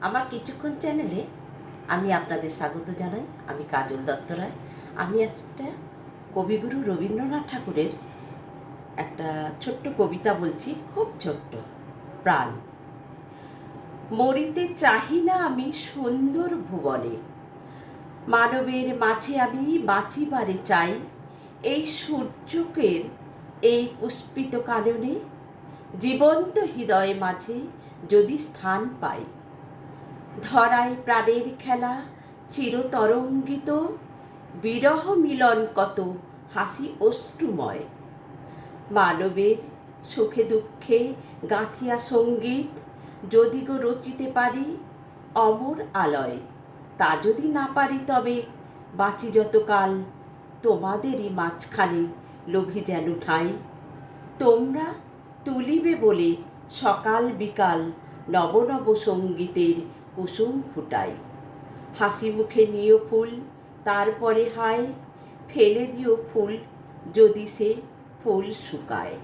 আমার কিছুক্ষণ চ্যানেলে আমি আপনাদের স্বাগত জানাই। আমি কাজল দত্ত রায়। আমি একটা কবিগুরু রবীন্দ্রনাথ ঠাকুরের একটা ছোট্ট কবিতা বলছি, খুব ছোট্ট। প্রাণ। মরিতে চাহি না আমি সুন্দর ভুবনে, মানবের মাঝে আমি বাঁচিবারে চাই। এই সূর্যকের এই পুষ্পিত কাননে, জীবন্ত হৃদয়ে মাঝে যদি স্থান পাই। ধরায় প্রাণের খেলা চিরতরঙ্গিত, বিরহ মিলন কত হাসি অশ্রুময়। মানবের সুখে দুঃখে গাঁথিয়া সঙ্গীত যদি গো রচিতে পারি অমর আলয়। তা যদি না পারি তবে বাঁচি যতকাল তোমাদেরই মাঝখানে লোভী যেন ঠাঁই। তোমরা তুলিবে বলে সকাল বিকাল নব নব সঙ্গীতের কুসুম ফুটাই। হাসি মুখে নিও ফুল, তারপরে হায় ফেলে দিও ফুল যদি সে ফুল শুকায়।